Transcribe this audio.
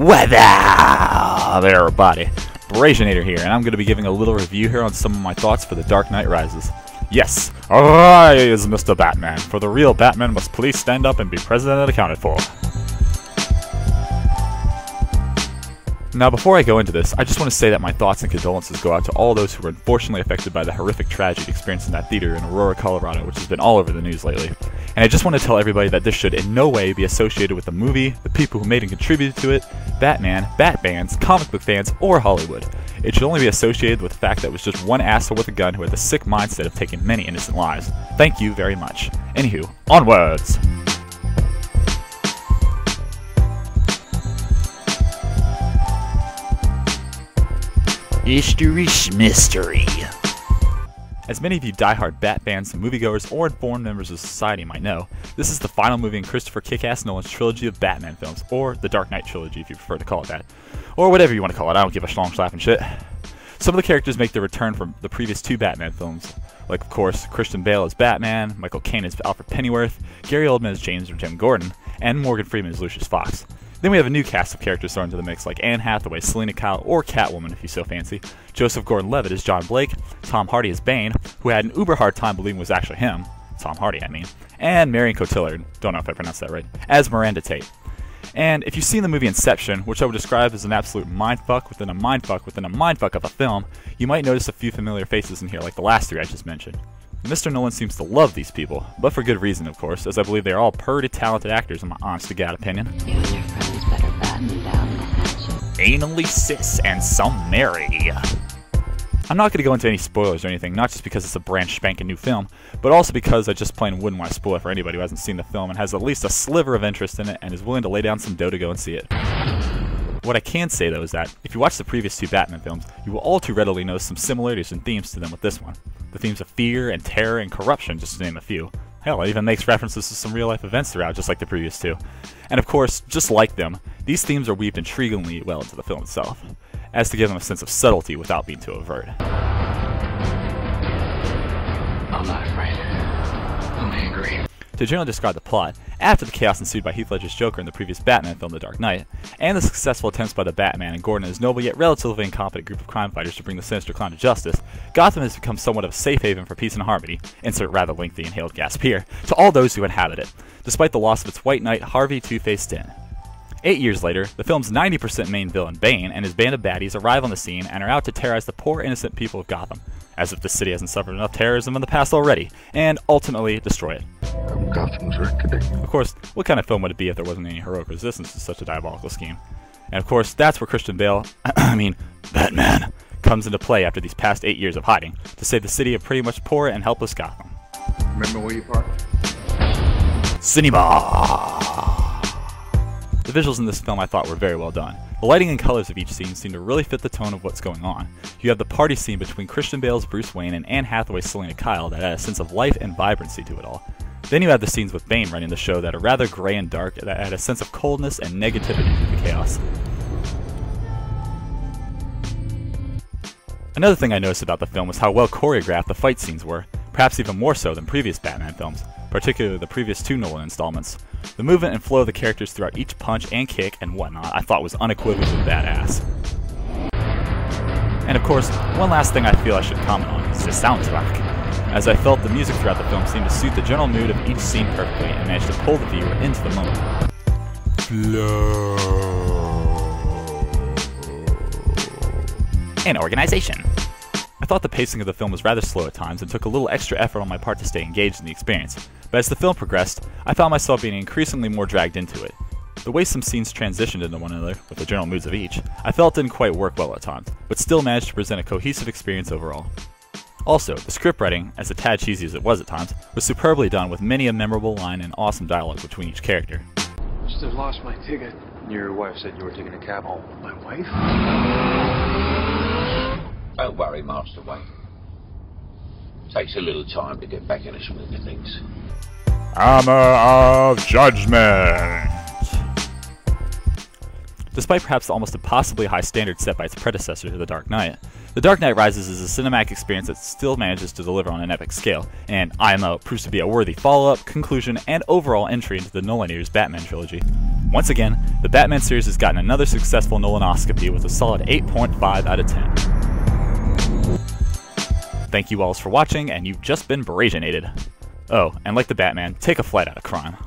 Weather there, everybody. Brazinator here, and I'm going to be giving a little review here on some of my thoughts for The Dark Knight Rises. Yes, arise, Mr. Batman, for the real Batman must please stand up and be present and accounted for. Now, before I go into this, I just want to say that my thoughts and condolences go out to all those who were unfortunately affected by the horrific tragedy experienced in that theater in Aurora, Colorado, which has been all over the news lately. And I just want to tell everybody that this should in no way be associated with the movie, the people who made and contributed to it, Batman, Batmans, comic book fans, or Hollywood. It should only be associated with the fact that it was just one asshole with a gun who had the sick mindset of taking many innocent lives. Thank you very much. Anywho, onwards! Mystery. As many of you diehard Bat fans, moviegoers, or informed members of society might know, this is the final movie in Christopher Kick-Ass Nolan's trilogy of Batman films, or the Dark Knight trilogy if you prefer to call it that, or whatever you want to call it. I don't give a schlong slapping shit. Some of the characters make their return from the previous two Batman films, like of course Christian Bale as Batman, Michael Caine as Alfred Pennyworth, Gary Oldman as James or Jim Gordon, and Morgan Freeman as Lucius Fox. Then we have a new cast of characters thrown into the mix like Anne Hathaway, Selena Kyle, or Catwoman if you so fancy, Joseph Gordon-Levitt as John Blake, Tom Hardy as Bane, who had an uber hard time believing was actually him, Tom Hardy I mean, and Marion Cotillard, don't know if I pronounced that right, as Miranda Tate. And if you've seen the movie Inception, which I would describe as an absolute mindfuck within a mindfuck within a mindfuck of a film, you might notice a few familiar faces in here like the last three I just mentioned. Mr. Nolan seems to love these people, but for good reason of course, as I believe they are all pretty talented actors in my honest to God opinion. You and your friends better batten down the hatches. Anally cis and some marry. I'm not going to go into any spoilers or anything, not just because it's a brand spanking new film, but also because I just plain wouldn't want to spoil it for anybody who hasn't seen the film and has at least a sliver of interest in it and is willing to lay down some dough to go and see it. What I can say though is that, if you watch the previous two Batman films, you will all too readily notice some similarities and themes to them with this one. The themes of fear and terror and corruption, just to name a few. Hell, it even makes references to some real-life events throughout, just like the previous two. And of course, just like them, these themes are weaved intriguingly well into the film itself, as to give them a sense of subtlety without being too overt. I'm not afraid. I'm angry. To generally describe the plot, after the chaos ensued by Heath Ledger's Joker in the previous Batman film The Dark Knight, and the successful attempts by the Batman and Gordon and his noble yet relatively incompetent group of crime fighters to bring the sinister clown to justice, Gotham has become somewhat of a safe haven for peace and harmony, insert rather lengthy inhaled gasp here, to all those who inhabit it, despite the loss of its white knight Harvey Two-Face Dent. 8 years later, the film's 90% main villain Bane and his band of baddies arrive on the scene and are out to terrorize the poor innocent people of Gotham, as if the city hasn't suffered enough terrorism in the past already, and ultimately destroy it. Gotham's reckoning. Of course, what kind of film would it be if there wasn't any heroic resistance to such a diabolical scheme? And of course, that's where Christian Bale, Batman, comes into play after these past 8 years of hiding, to save the city of pretty much poor and helpless Gotham. Remember where you parked? Cinema! The visuals in this film I thought were very well done. The lighting and colors of each scene seem to really fit the tone of what's going on. You have the party scene between Christian Bale's Bruce Wayne and Anne Hathaway's Selena Kyle that add a sense of life and vibrancy to it all. Then you have the scenes with Bane running the show that are rather gray and dark that add a sense of coldness and negativity to the chaos. Another thing I noticed about the film was how well choreographed the fight scenes were, perhaps even more so than previous Batman films, particularly the previous two Nolan installments. The movement and flow of the characters throughout each punch and kick and whatnot I thought was unequivocally badass. And of course, one last thing I feel I should comment on is the soundtrack, as I felt the music throughout the film seemed to suit the general mood of each scene perfectly and managed to pull the viewer into the moment. Flow. And organization. I thought the pacing of the film was rather slow at times and took a little extra effort on my part to stay engaged in the experience, but as the film progressed, I found myself being increasingly more dragged into it. The way some scenes transitioned into one another, with the general moods of each, I felt didn't quite work well at times, but still managed to present a cohesive experience overall. Also, the script writing, as a tad cheesy as it was at times, was superbly done with many a memorable line and awesome dialogue between each character. Must have lost my ticket. Your wife said you were taking a cab home. My wife? Don't worry, Master Wayne. Takes a little time to get back in the swing of things. Hammer of Judgment! Despite perhaps the almost impossibly high standard set by its predecessor, The Dark Knight, The Dark Knight Rises is a cinematic experience that still manages to deliver on an epic scale, and IMO proves to be a worthy follow-up, conclusion, and overall entry into the Nolan year's Batman trilogy. Once again, the Batman series has gotten another successful Nolanoscopy with a solid 8.5 out of 10. Thank you all for watching, and you've just been Baraginated. Oh, and like the Batman, take a flight out of crime.